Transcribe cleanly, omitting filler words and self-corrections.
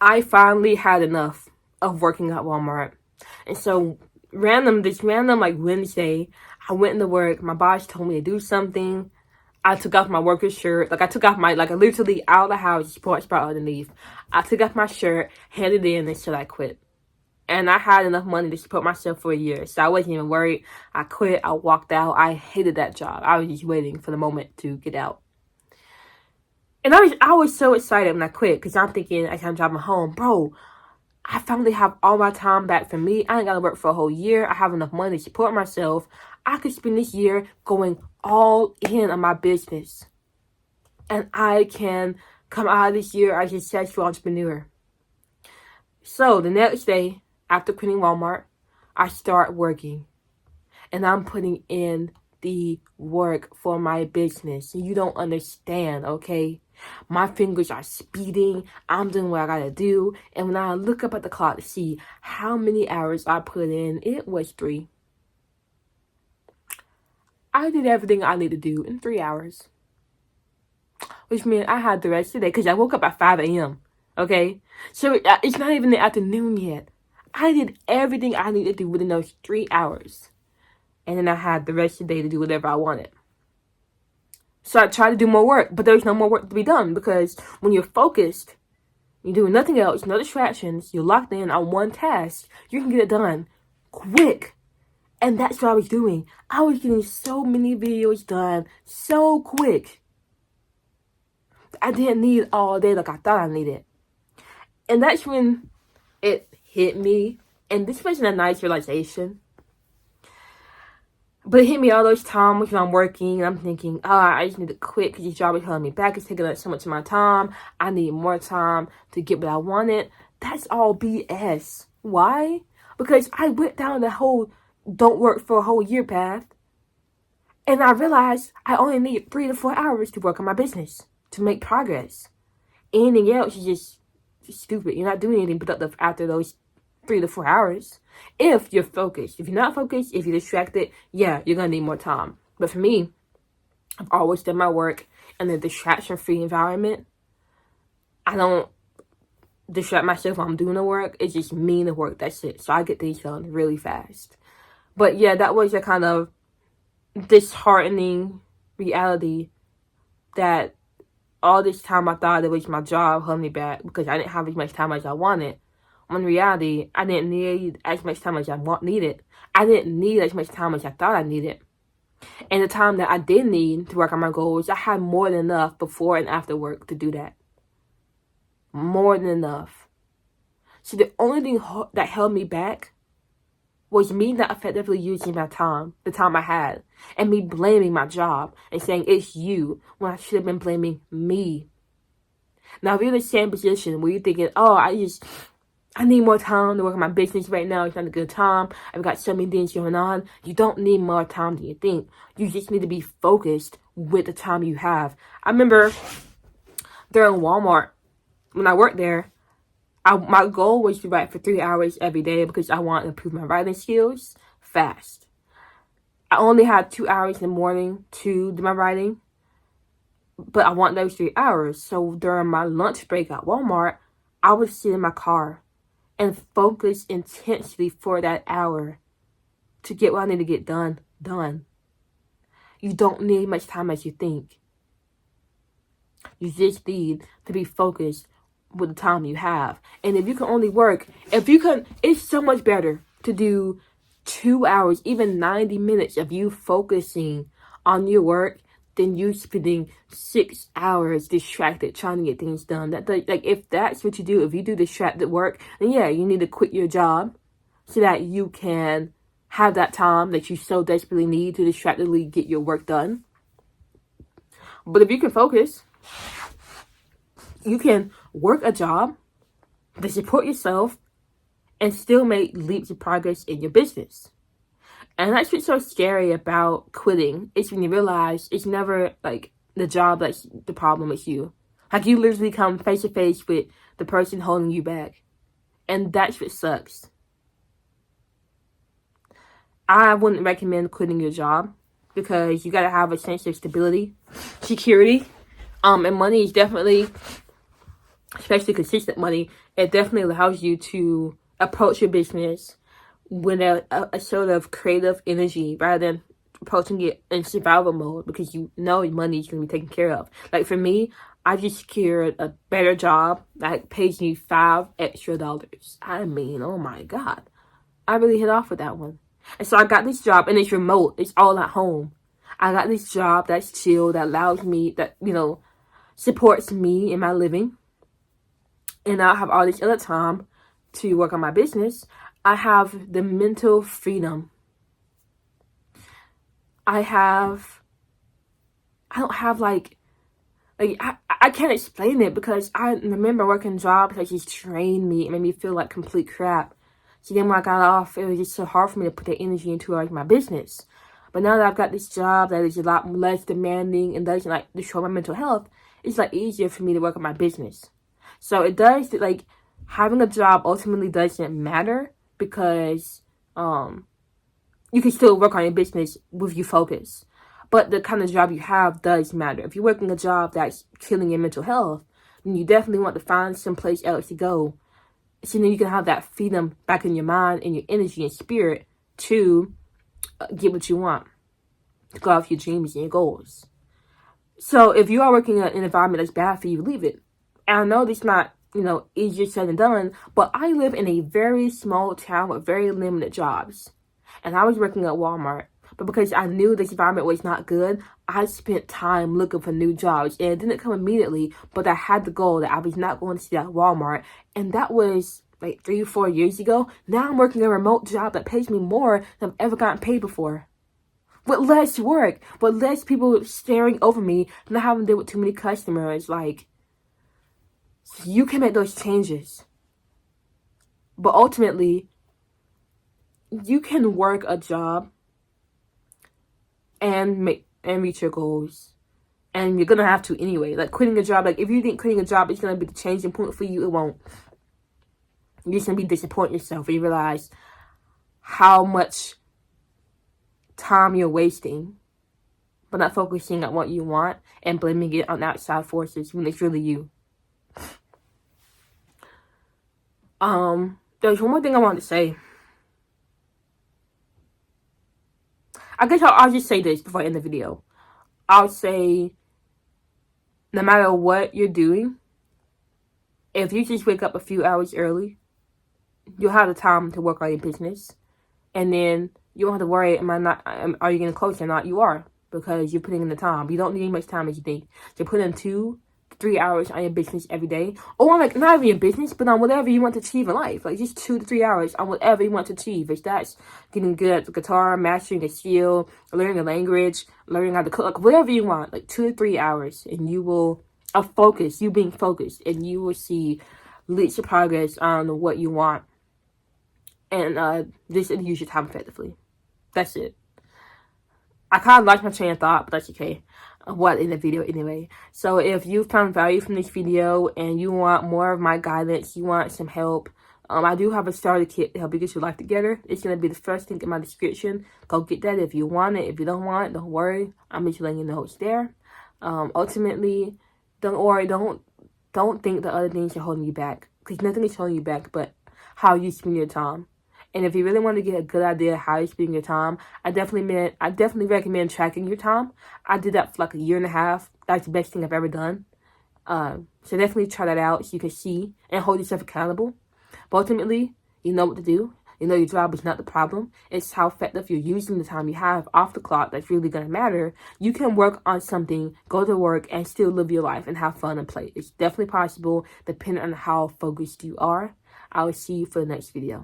I finally had enough of working at Walmart. And so this random like Wednesday, I went into work. My boss told me to do something. I took off my worker shirt. Like I took off my, like I literally out of the house, sports bra underneath. I took off my shirt, handed it in, and said I quit. And I had enough money to support myself for a year. So I wasn't even worried. I quit. I walked out. I hated that job. I was just waiting for the moment to get out. And I was so excited when I quit because I'm thinking as I'm driving home, bro, I finally have all my time back for me. I ain't got to work for a whole year. I have enough money to support myself. I could spend this year going all in on my business. And I can come out of this year as a successful entrepreneur. So the next day, after quitting Walmart, I start working. And I'm putting in the work for my business. You don't understand, okay? My fingers are speeding. I'm doing what I gotta do. And when I look up at the clock to see how many hours I put in, it was 3. I did everything I need to do in 3 hours. Which means I had the rest of the day because I woke up at 5 a.m. Okay? So it's not even the afternoon yet. I did everything I needed to do within those 3 hours. And then I had the rest of the day to do whatever I wanted. So I tried to do more work, but there's no more work to be done because when you're focused, you're doing nothing else, no distractions, you're locked in on one task, you can get it done quick. And that's what I was doing. I was getting so many videos done so quick. I didn't need all day like I thought I needed. And that's when it hit me. And this wasn't a nice realization. But it hit me all those times when I'm working and I'm thinking, I just need to quit because this job is holding me back. It's taking up so much of my time. I need more time to get what I wanted. That's all BS. Why? Because I went down the whole don't work for a whole year path. And I realized I only need 3 to 4 hours to work on my business, to make progress. Anything else is just stupid. You're not doing anything productive after those 3 to 4 hours. If you're focused. If you're not focused, if you're distracted, yeah, you're going to need more time. But for me, I've always done my work in a distraction-free environment. I don't distract myself while I'm doing the work. It's just me and the work. That's it. So I get things done really fast. But yeah, that was a kind of disheartening reality that all this time I thought it was my job holding me back because I didn't have as much time as I wanted. When in reality, I didn't need as much time as I needed. I didn't need as much time as I thought I needed. And the time that I did need to work on my goals, I had more than enough before and after work to do that. More than enough. So the only thing that held me back was me not effectively using my time, the time I had, and me blaming my job and saying it's you when I should have been blaming me. Now, if you're in the same position where you're thinking, I need more time to work on my business right now. It's not a good time. I've got so many things going on. You don't need more time than you think. You just need to be focused with the time you have. I remember during Walmart, when I worked there, my goal was to write for 3 hours every day because I wanted to improve my writing skills fast. I only had 2 hours in the morning to do my writing, but I want those 3 hours. So during my lunch break at Walmart, I would sit in my car and focus intensely for that hour to get what I need to get done. You don't need much time as you think. You just need to be focused with the time you have. And if you can only work, it's so much better to do 2 hours, even 90 minutes of you focusing on your work than you spending 6 hours distracted trying to get things done. If that's what you do, if you do distracted work, then yeah, you need to quit your job so that you can have that time that you so desperately need to distractedly get your work done. But if you can focus, you can work a job to support yourself and still make leaps of progress in your business. And that's what's so scary about quitting. It's when you realize it's never like the job that's the problem, it's you. Like you literally come face to face with the person holding you back. And that's what sucks. I wouldn't recommend quitting your job because you gotta have a sense of stability, security, and money is definitely especially consistent money, it definitely allows you to approach your business with a sort of creative energy rather than approaching it in survival mode, because you know your money is going to be taken care of. Like for me, I just secured a better job that pays me $5 extra. I mean, oh my God. I really hit off with that one. And so I got this job, and it's remote. It's all at home. I got this job that's chill, that allows me, that, you know, supports me in my living. And I have all this other time to work on my business. I have the mental freedom. I don't have like I can't explain it, because I remember working jobs that just drained me. It made me feel like complete crap. So then when I got off, it was just so hard for me to put that energy into like my business. But now that I've got this job that is a lot less demanding and doesn't like destroy my mental health, it's like easier for me to work on my business. So it does, like, having a job ultimately doesn't matter, because you can still work on your business with your focus. But the kind of job you have does matter. If you're working a job that's killing your mental health, then you definitely want to find someplace else to go, so then you can have that freedom back in your mind and your energy and spirit to get what you want, to go off your dreams and your goals. So if you are working in an environment that's bad for you, leave it. And I know this is not, you know, easier said than done, but I live in a very small town with very limited jobs. And I was working at Walmart. But because I knew this environment was not good, I spent time looking for new jobs. And it didn't come immediately, but I had the goal that I was not going to stay at Walmart. And that was like 3 or 4 years ago. Now I'm working a remote job that pays me more than I've ever gotten paid before. With less work, with less people staring over me, not having to deal with too many customers. Like, you can make those changes. But ultimately, you can work a job and reach your goals. And you're gonna have to anyway. Like, quitting a job, like, if you think quitting a job is gonna be the changing point for you, it won't. You're just gonna be disappointed yourself when you realize how much time you're wasting but not focusing on what you want and blaming it on outside forces when it's really you. There's one more thing I wanted to say. I guess I'll just say this before I end the video. I'll say, no matter what you're doing, if you just wake up a few hours early, you'll have the time to work on your business. And then you don't have to worry, are you getting close or not? You are, because you're putting in the time. You don't need as much time as you think. So put in 2 to 3 hours on your business every day. Or like, not even your business, but on whatever you want to achieve in life. Like, just 2 to 3 hours on whatever you want to achieve. If that's getting good at the guitar, mastering a skill, learning a language, learning how to cook, like whatever you want. Like 2 to 3 hours, and you will you being focused, and you will see leaps of progress on what you want. And just use your time effectively. That's it. I kind of lost my train of thought, but that's okay. In the video anyway. So if you found value from this video and you want more of my guidance, you want some help, I do have a starter kit to help you get your life together. It's going to be the first link in my description. Go get that if you want it. If you don't want it, don't worry. I'm just letting you know it's there. Ultimately, don't worry. Don't think the other things are holding you back, because nothing is holding you back but how you spend your time. And if you really want to get a good idea of how you spend your time, I definitely recommend tracking your time. I did that for like 1.5 years. That's the best thing I've ever done. So definitely try that out so you can see and hold yourself accountable. But ultimately, you know what to do. You know your job is not the problem. It's how effective you're using the time you have off the clock that's really going to matter. You can work on something, go to work, and still live your life and have fun and play. It's definitely possible, depending on how focused you are. I will see you for the next video.